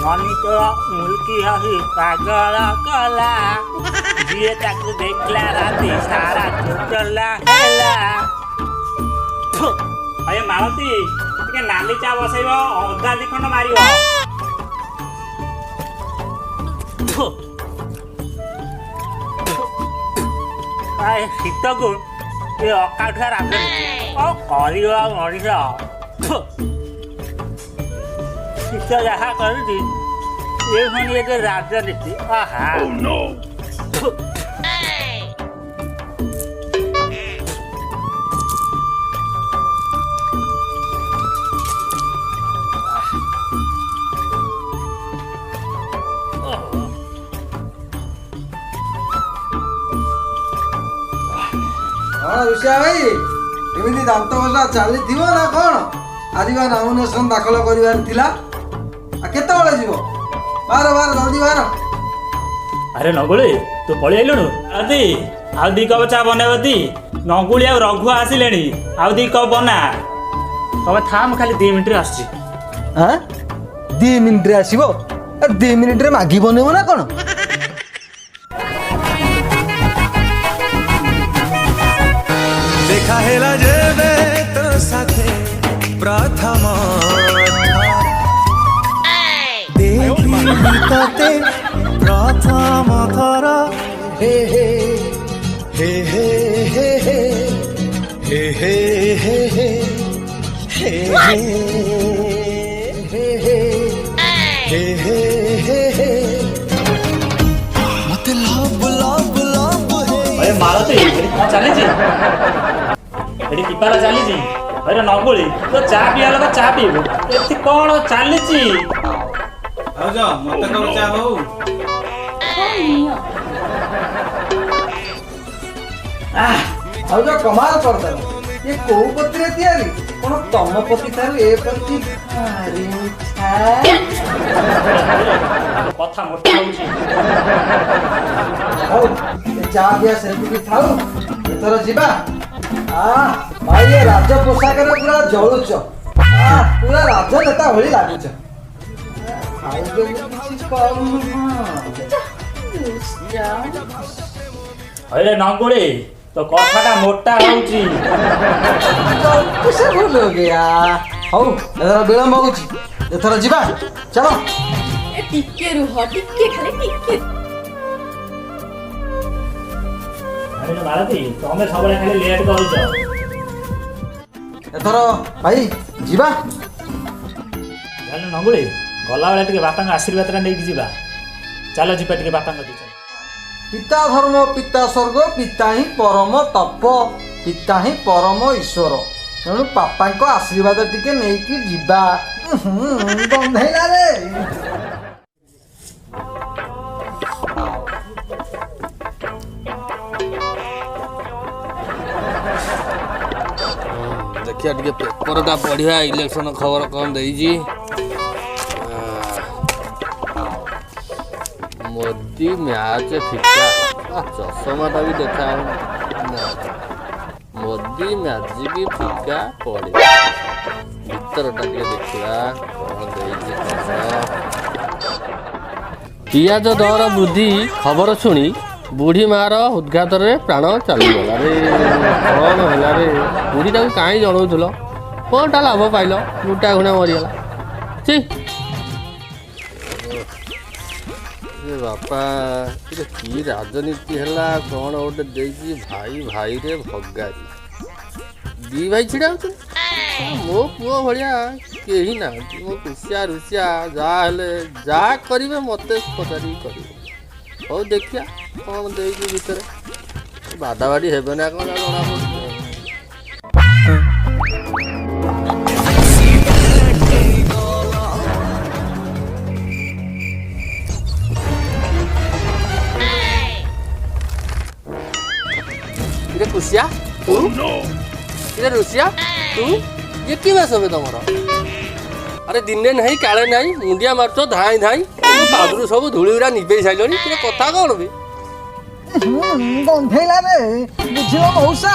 ମଣିଷ ମୁଲକି ହସି ପାଗଳ କଲା ଯିଏ ତାକୁ ଦେଖିଲା ରାତି ସାରା ଚଲା ହେଲା। ଆରେ ମାଳତୀ ଟିକେ ନାଲି ଚା ବସେଇବ, ଅଦା ଦି ଖଣ୍ଡ ମାରିବ। ଶୀତକୁ ଏ ଅକାଠୁଆ ରାଜନୀତି କଣ କରିବ ମଣିଷ? ଶୀତ ଯାହା କରୁଛି ଏ ପୁଣି ଏ ରାଜନୀତି। ଆହା ऋषिया भाई एमती दांत घसा चली ना कौन आज नॉमिनेशन दाखल कर जीव बार बार जल्दी बार। अरे नगुली तू पलि आइलुणु आदि आउ दी कप चा बनैबती नगुली आ रघु आसिले आउ दी कप बना तबे थाम खाली 2 मिनिट रे आसी। हां 2 मिनिट रे आसीबो 2 मिनिट रे मागी बनेबो ना कोन? देखा हेला जेबे तो साथे प्रथम देखी तते प्रथम थर हे हे हे हे हे हे हे हे हे हे हे हे हे मते लव लव लव अरे मालती चली जी एडी किपाला चली जी। अरे नगुली तो चा पिया लगा चा पीबो एति कोन चली जी। आओ जा मते कब चा हो ଆଉ ଯୋଉ କମାଲ କରିଦେଲ ଏ କୋଉ ପତ୍ରରେ ତିଆରି କଣ ତମ ପତି ଠାରୁ ଏ ପତି କଥା ମୋଟା ହଉଛି। ହଉ ଏ ଚା ପିଆ ସେମିତି ଥାଉ ଏଥର ଯିବା। ଭାଇ ଏ ରାଜ ପୋଷାକରେ ପୁରା ଜଳୁଛ, ପୁରା ରାଜନେତା ଭଳି ଲାଗୁଛ। अरे नंगुली तो कथाटा मोटा होउची किसे भूल हो गया। हौ एथर विलंब होउची एथर जीवा चलो। ए टिके रुह टिके खाली टिके। अरे मालती तमे सबले खाली लेट करूछ एथर भाई जीवा। चल नंगुली गला बेला टिके बापा आशीर्वाद नहीं जीवा। चलो जीवा टिके बापा दी चल। पिता धर्म पिता स्वर्ग पिता ही परम तप पिता ही परम ईश्वर तेणु पापा को आशीर्वाद टिके नहीं कि जीवा। बंधेला रे देखिए टे पेपर का पढ़िया इलेक्शन खबर कौन देजी। मोदी मैच फिका चषमाटा भी देखा मोदी मैजिक फिका पड़े भीतरटा देखा कौन पियाज दर वृद्धि खबर शुणी बुढ़ी मार उद्घात प्राण चलीगला रे कौन है रे बुढ़ी टाक कहीं जनाऊल कौनटा लाभ पाइल लुटा घुणा मरीगला ची बापा कि राजनीति है कौन गोटे देखी भाई भाई रे भगारी दी भाई छिड़ा मो पुओ भाया कहीं ना मो कुशिया रुशिया जा करेंगे मत पचारि करेंगे। हौ देखिया कौन देखी भितर बादाबाड़ी हे ना कौन जना पड़े कुशिया तू रुशिया तू ये कि सब तुम अरे दिने नहीं काले नहीं मुंडिया मार्च धाई धाई पादरू सब धूली गुरा निबे सारे कथा कौन भी ଗନ୍ଧେଇଲା ରେ ବୁଝିଲ ମଉସା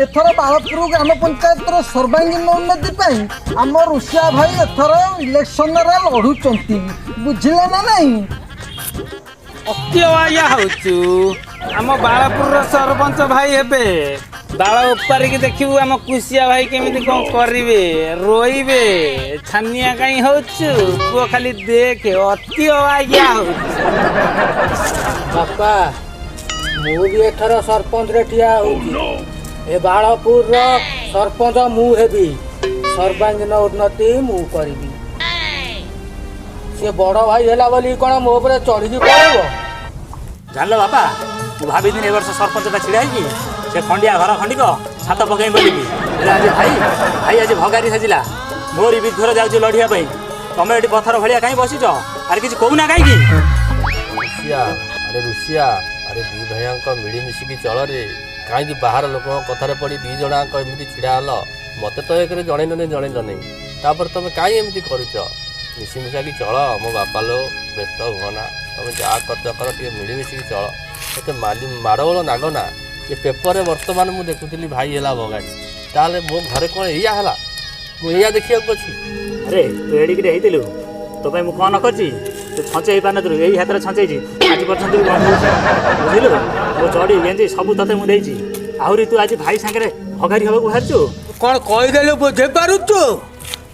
ଏଥର ବାଳପୁର ଗ୍ରାମ ପଞ୍ଚାୟତର ସର୍ବାଙ୍ଗୀନ ଉନ୍ନତି ପାଇଁ ଆମ ଋଷିଆ ଭାଇ ଏଥର ଇଲେକ୍ସନରେ ଲଢୁଛନ୍ତି ବୁଝିଲେ ନା ନାହିଁ ଅତି ଅବାଗିଆ ହଉଛୁ ଆମ ବାଳପୁରର ସରପଞ୍ଚ ଭାଇ ହେବେ ବାଳ ଉପାରିକି ଦେଖିବୁ ଆମ କୁଶିଆ ଭାଇ କେମିତି କଣ କରିବେ ରୋଇବେ ଛାନିଆ କାହିଁ ହଉଛୁ ପୁଅ ଖାଲି ଦେଖେ ଅତି ଅବାଗିଆ ହଉଛୁ ବାପା ମୁଁ ବି ଏଥର ସରପଞ୍ଚରେ ଠିଆ ହଉଛି ଏ ବାଳପୁରର ସରପଞ୍ଚ ମୁଁ ହେବି ସର୍ବାଙ୍ଗୀନ ଉନ୍ନତି ମୁଁ କରିବି ସେ ବଡ଼ ଭାଇ ହେଲା ବୋଲି କ'ଣ ମୋ ଉପରେ ଚଢ଼ିକି ପଳେଇବ ଜାଣିଲ ବାପା ମୁଁ ଭାବିଥିଲି ଏ ବର୍ଷ ସରପଞ୍ଚଟା ଛିଡ଼ା ହେଇକି ସେ ଖଣ୍ଡିଆ ଘର ଖଣ୍ଡିକ ଛାତ ପକେଇ ବୋଲିକି ହେଲେ ଆଜି ଭାଇ ଆଜି ଭଗାରି ସାଜିଲା ମୋରି ବିରୁଦ୍ଧରେ ଯାଉଛି ଲଢ଼ିବା ପାଇଁ ତମେ ଏଠି ପଥର ଭଳିଆ କାହିଁ ବସିଛ ଆରେ କିଛି କହୁନା କାହିଁକି ଋଷିଆ ଆରେ ଦି ଭାଇଙ୍କ ମିଳିମିଶିକି ଚଳରେ କାହିଁକି ବାହାର ଲୋକଙ୍କ କଥାରେ ପଡ଼ି ଦି ଜଣଙ୍କ ଏମିତି ଛିଡ଼ା ହେଲ ମୋତେ ତ ଏକରେ ଜଣେଇଲନି ତାପରେ ତମେ କାହିଁ ଏମିତି କରୁଛ ମିଶିମିଶାକି ଚଳ ମୋ ବାପା ଲୋ ବ୍ୟସ୍ତ ହୁଅନା ତମେ ଯାହା କରୁଛ କର ଟିକେ ମିଳିମିଶିକି ଚଳ ଏତେ ମାଡ଼ଗୋଳ ନାଗନା ଏ ପେପରରେ ବର୍ତ୍ତମାନ ମୁଁ ଦେଖୁଥିଲି ଭାଇ ହେଲା ଭଗାଡ଼ି ତାହେଲେ ମୋ ଘରେ କ'ଣ ଏଇଆ ହେଲା ମୁଁ ଏଇଆ ଦେଖିବାକୁ ଅଛି ଆରେ ତୁ ଏଡ଼ିକିରେ ହେଇଥିଲୁ ତୋ ପାଇଁ ମୁଁ କ'ଣ ନ କରିଛି ତୁ ଛଞ୍ଚେଇ ହେଇପାରିନଥିଲୁ ଏଇ ହାତରେ ଛଞ୍ଚେଇଛି ଆଜି ପର୍ଯ୍ୟନ୍ତ ବି ଗନ୍ଧଉଛି ବୁଝିଲୁ ତୋ ଚଢ଼ି ଗେଞ୍ଜି ସବୁ ତତେ ମୁଁ ଦେଇଛି ଆହୁରି ତୁ ଆଜି ଭାଇ ସାଙ୍ଗରେ ଭଗାରି ହେବାକୁ ବାହାରିଛୁ କ'ଣ କହିଦେଲୁ ବୁଝିପାରୁଛୁ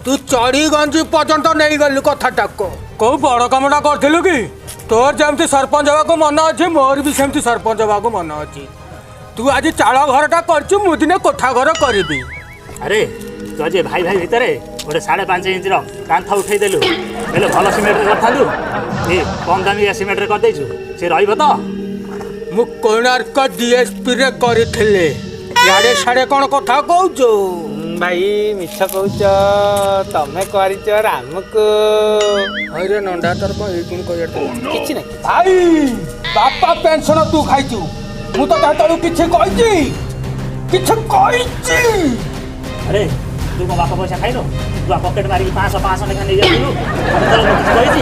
ତୁ ଚଢ଼ି ଗଞ୍ଜି ପର୍ଯ୍ୟନ୍ତ ନେଇଗଲୁ କଥାଟାକୁ କୋଉ ବଡ଼ କାମଟା କରିଥିଲୁ କି ତୋର ଯେମିତି ସରପଞ୍ଚ ହେବାକୁ ମନ ଅଛି ମୋର ବି ସେମିତି ସରପଞ୍ଚ ହେବାକୁ ମନ ଅଛି ତୁ ଆଜି ଚାଳ ଘରଟା କରିଛୁ ମୁଁ ଦିନେ କୋଠା ଘର କରିବି ଆରେ ତୁ ଆଜି ଭାଇ ଭିତରେ ଗୋଟେ 5.5 ଇଞ୍ଚର କାନ୍ଥ ଉଠେଇଦେଲୁ ହେଲେ ଭଲ ସିମେଣ୍ଟରେ କରିଥାନ୍ତୁ ଏ କମ୍ ଦାମିଆ ସିମେଣ୍ଟରେ କରିଦେଇଛୁ ସେ ରହିବ ତ ମୁଁ କୋଣାର୍କ DSPରେ କରିଥିଲି ଇଆଡ଼େ ସାଡ଼େ କ'ଣ କଥା କହୁଛୁ ଭାଇ ମିଛ କହୁଛ ତମେ କରିଛ ରାମକୁ ହଇରେ ନଣ୍ଡା ତୋର କ'ଣ ଏଇ ପୁଣି କହିବା କିଛି ନାହିଁ ଭାଇ ବାପା ପେନ୍ସନ ତୁ ଖାଇଛୁ ମୁଁ ତ ତା ତଳୁ କିଛି କହିଛି ଆରେ ତୁ କ'ଣ ବାପା ପଇସା ଖାଇଲୁ ତୁ ପକେଟ ମାରିକି 500 ଲେଖା ନେଇଯାଉଥିଲୁ କିଛି କହିଛି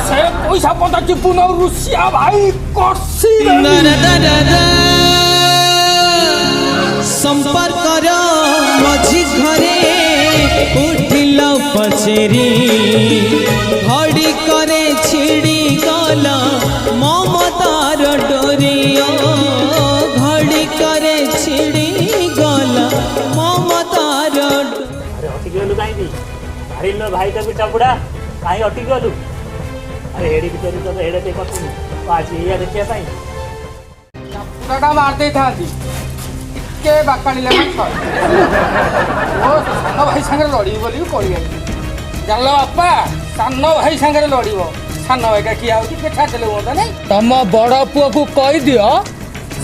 ସେ ପଇସା ପଦା ଚିପୁନ ଋଷିଆ ଭାଇ କଷି संपर्क मझी घरे उठिल पचेरी घड़ी करे छिड़ी गल ममतार डोरियो घड़ी करे छिड़ी गल ममतार अरे अटकी गलु कहीं भारी लो भाई का पिटा बुढ़ा कहीं अटकी गलु अरे हेड़ी भितर तो हेड़े ते करथुनु आज ये देखिया पाई पुराटा मार दे था के बाकाणी ले मत ओ सानो भाई संगे लड़ी बोली कोड़ी जानलो बापा सानो भाई संगे लड़ीबो सानो भाई का किया होची के छाटले होता नहीं तम बड़ पुओ को कहि दियो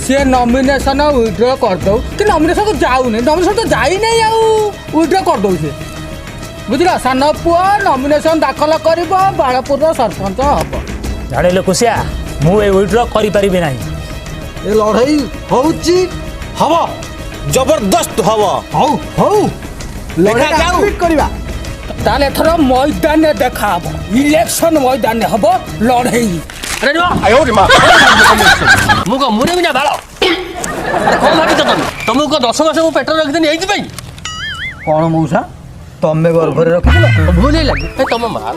से नॉमिनेशन विड्रॉ कर दो कि नॉमिनेशन को जाऊ नहीं नॉमिनेशन तो जाई नहीं आउ विड्रॉ कर दो से बुझला सानो पुओ नॉमिनेशन दाखल करिबो बाळपुर सरपंच हबो जाने लो कुसिया मु ए विड्रॉ करि परिबे नाही ए लड़ाई होची हवा जबरदस्त हवा हौ देखा जाऊ करबा ताले थरो मैदान में देखा हबो इलेक्शन मैदान में हबो लड़ाई अरे आयो रे मां मुको मुने बिना बाळो अरे कोन भाबी तुमको 10 मास मु पेट्रोल रखि देनी एइति पई कौन मौसा तमे गर्भरे रखिला भूल लगे ए तुम मार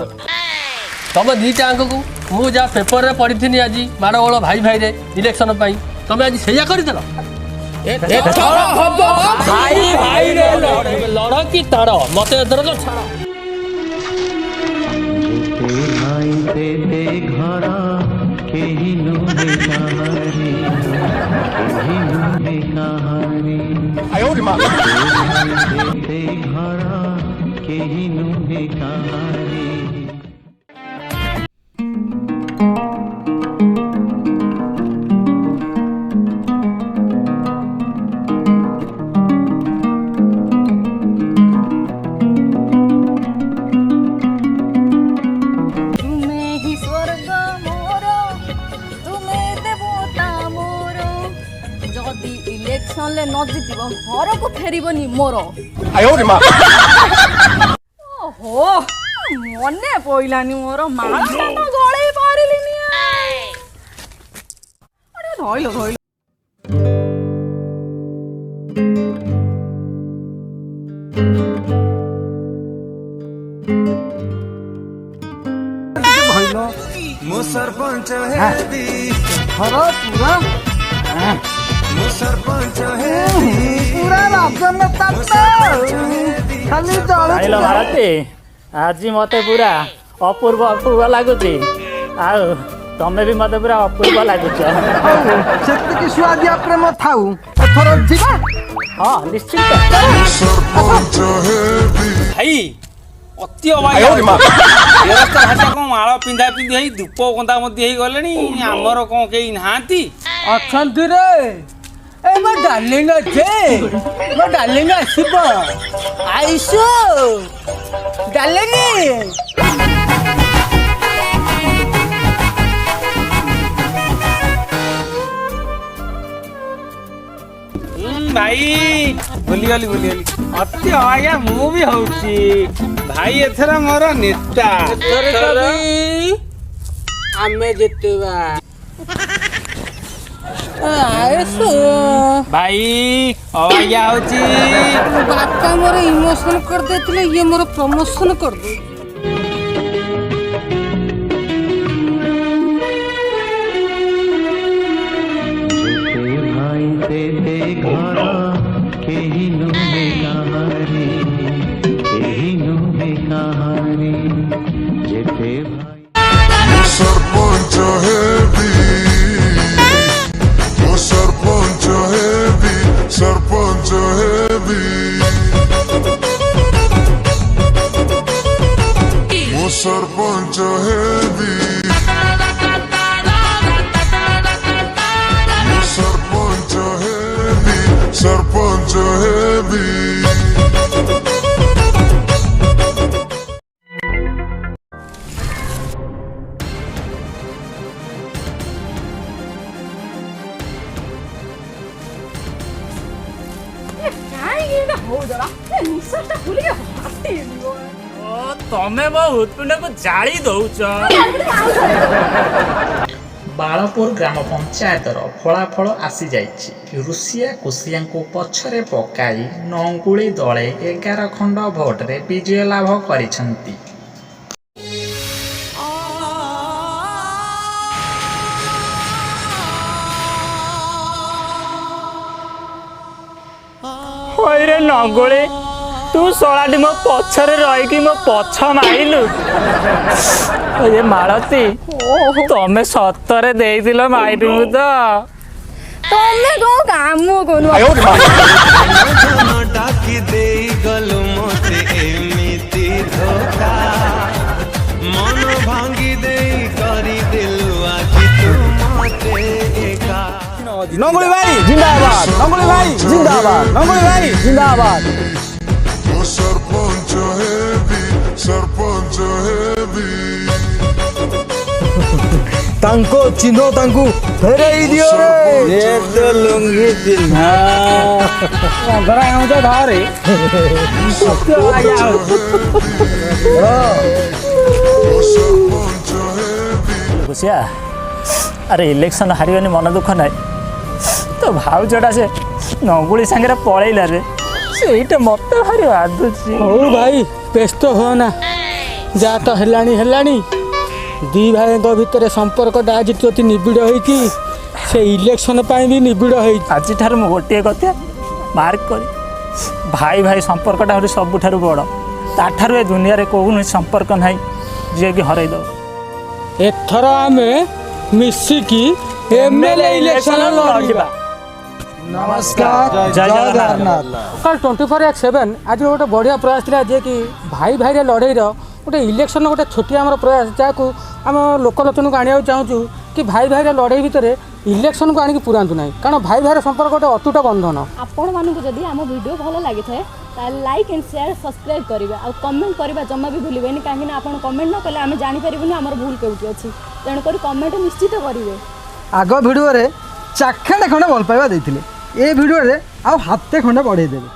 तुम दीटा अंक को मु जा पेपर रे पढ़ी थी आज माड़गोल भाई रे इलेक्शन पाई तुम आज सैया कर देल भाई रे लड़ की ताड़ मत एथर को छाड़ भाई तेरे घरा केही नुहे कहानी आयो रे मां तेरे घरा केही नुहे कहानी इलेक्शन न जीतब घर को फेरबनी मोर आयो रे मां ओहो मने पइलानी मोर माला तो गळे पारिलिनी ଧଇଲ ଧଇଲ ମୁଁ ସରପଞ୍ଚ ହେବି ଘର ପୁରା ମୁଁ ସରପଞ୍ଚ ହେବି ପୁରା ରାଜନେତା ଖାଲି ଆଇଲ ଭାରତୀ ଆଜି ମତେ ପୁରା ଅପୂର୍ବ ଅପୂର୍ବ ଲାଗୁଛି ଆଉ ତମେ ବି ମତେ ପୁରା ଅପୂର୍ବ ଲାଗୁଛ ସେତିକି ସୁଆଦିଆ ପ୍ରେମ ଥାଉ ଏଥର ଯିବା ହଁ ନିଶ୍ଚିତ ଭାଇ ଅତି ଅବାଗିଆ ବ୍ୟବସ୍ଥା ଭାଷା କ'ଣ ମାଳ ପିନ୍ଧା ପିନ୍ଧି ହେଇ ଧୂପ କନ୍ଦା ମଧ୍ୟ ହେଇଗଲେଣି ଆମର କ'ଣ କେହି ନାହାନ୍ତି ଅଛନ୍ତି ରେ ଏ ମୋ ଡାର୍ଲିଂ ଅଛି ମୋ ଡାର୍ଲିଂ ଆସିବ ଆଇସୁ ଡାର୍ଲିଂ ଭାଇ ଭୁଲିଗଲି ଅତି ଅବାଗିଆ ମୁଁ ବି ହଉଛି ଭାଇ ଏଥର ମୋର ନେତା ଆମେ ଜିତିବା ଆଇସୁ ଭାଇ ଅବାଗିଆ ହଉଛି ବାପା ମୋର ଇମୋସନ କରିଦେଇଥିଲେ ଇଏ ମୋର ପ୍ରମୋସନ କରିଦେଇ भाई तेरे घर केही नुहे कहानी जेते भाई ସରପଞ୍ଚ ହେବି ମୁଁ ସରପଞ୍ଚ ହେବି ସରପଞ୍ଚ ହେବି ମୁଁ ସରପଞ୍ଚ ହେବି ମୁଁ ସରପଞ୍ଚ ହେବି ସରପଞ୍ଚ ହେବି ତମେ ମୋ ହୃତ୍ପିଣ୍ଡକୁ ଜାଳି ଦଉଛ ବାଳପୁର ଗ୍ରାମ ପଞ୍ଚାୟତର ଫଳାଫଳ ଆସିଯାଇଛି ରୁଷିଆ କୁଶିଆଙ୍କୁ ପଛରେ ପକାଇ ନଙ୍ଗୁଳି ଦଳେ 11 ଖଣ୍ଡ ଭୋଟରେ ବିଜୟ ଲାଭ କରିଛନ୍ତି। ହଇରେ ନଙ୍ଗୁଳି ତୁ ଶଳାଟି ମୋ ପଛରେ ରହିକି ମୋ ପଛ ମାଇଲୁ ଏ ମାଳତୀ ତମେ ସତରେ ଦେଇଥିଲ ମାଇଟିଙ୍କୁ ତ ତମେ କଣ କାମ କରୁନ ଡାକି ଦେଇ ଗଲୁ ମୋତେ ଏମିତି ଧୋକା ମନ ଭାଙ୍ଗି ଦେଇ କରିଦେଲୁ ଆଜି ତୁ ମୋତେ ଏକା ନଙ୍ଗୁଳି ଭାଇ ଜିନ୍ଦାବାଦ ନଙ୍ଗୁଳି ଭାଇ ଜିନ୍ଦାବାଦ ନଙ୍ଗୁଳି ଭାଇ ଜିନ୍ଦାବାଦ ମୁଁ ସରପଞ୍ଚ ହେବି ସରପଞ୍ଚ ହେବି ତାଙ୍କ ଚିହ୍ନ ତାଙ୍କୁ ଫେରେଇ ଦିଅ ରେ ଲୁଙ୍ଗି ଚିହ୍ନା ଧରା ହେଉଛ ଧରେ ମୁଁ ସରପଞ୍ଚ ହେବି କୁଶିଆ ଆରେ ଇଲେକ୍ସନ ହାରିବନି ମନ ଦୁଃଖ ନାହିଁ ତ ଭାଉଜଟା ସେ ନଙ୍ଗୁଳି ସାଙ୍ଗରେ ପଳେଇଲା ରେ ସେଇଟା ମତେ ଭାରି ବାଧୁଛି ହଉ ଭାଇ ବ୍ୟସ୍ତ ହୁଅନା ଯାହା ତ ହେଲାଣି ଦି ଭାଇଙ୍କ ଭିତରେ ସମ୍ପର୍କଟା ଆଜି ଅତି ନିବିଡ଼ ହେଇଛି ସେ ଇଲେକ୍ସନ ପାଇଁ ବି ନିବିଡ଼ ହେଇଛି ଆଜିଠାରୁ ମୁଁ ଗୋଟିଏ କଥା ମାର୍କ କରି ଭାଇ ଭାଇ ସମ୍ପର୍କଟା ହେଉଛି ସବୁଠାରୁ ବଡ଼ ତାଠାରୁ ଏ ଦୁନିଆରେ କୌଣସି ସମ୍ପର୍କ ନାହିଁ ଯିଏକି ହରେଇ ଦେବ ଏଥର ଆମେ ମିଶିକି ଏମଏଲଏ ଇଲେକ୍ସନ ଲଢ଼ିବା ନମସ୍କାର ଜୟ ଜଗନ୍ନାଥ ସକାଳ 24/7 ଆଜି ଗୋଟେ ବଢ଼ିଆ ପ୍ରୟାସ ଥିଲା ଯିଏକି ଭାଇ ଭାଇରେ ଲଢ଼େଇର ଗୋଟେ ଇଲେକ୍ସନ ଗୋଟେ ଛୋଟିଆ ଆମର ପ୍ରୟାସ ଯାହାକୁ ଆମ ଲୋକଲୋଚନକୁ ଆଣିବାକୁ ଚାହୁଁଛୁ କି ଭାଇ ଭାଇର ଲଢ଼େଇ ଭିତରେ ଇଲେକ୍ସନକୁ ଆଣିକି ପୁରାନ୍ତୁ ନାହିଁ କାରଣ ଭାଇ ଭାଇର ସମ୍ପର୍କ ଗୋଟେ ଅତୁଟ ବନ୍ଧନ ଆପଣମାନଙ୍କୁ ଯଦି ଆମ ଭିଡ଼ିଓ ଭଲ ଲାଗିଥାଏ ତାହେଲେ ଲାଇକ୍ ଆଣ୍ଡ ସେୟାର ସବସ୍କ୍ରାଇବ୍ କରିବେ ଆଉ କମେଣ୍ଟ କରିବା ଜମା ବି ଭୁଲିବେନି କାହିଁକିନା ଆପଣ କମେଣ୍ଟ ନ କଲେ ଆମେ ଜାଣିପାରିବୁନି ଆମର ଭୁଲ କେଉଁଠି ଅଛି ତେଣୁକରି କମେଣ୍ଟ ନିଶ୍ଚିତ କରିବେ ଆଗ ଭିଡ଼ିଓରେ ଚାଖେଣ୍ଡେ ଖଣ୍ଡେ ଭଲ ପାଇବା ଦେଇଥିଲେ ଏ ଭିଡ଼ିଓରେ ଆଉ ହାତେ ଖଣ୍ଡେ ବଢ଼େଇ ଦେବେ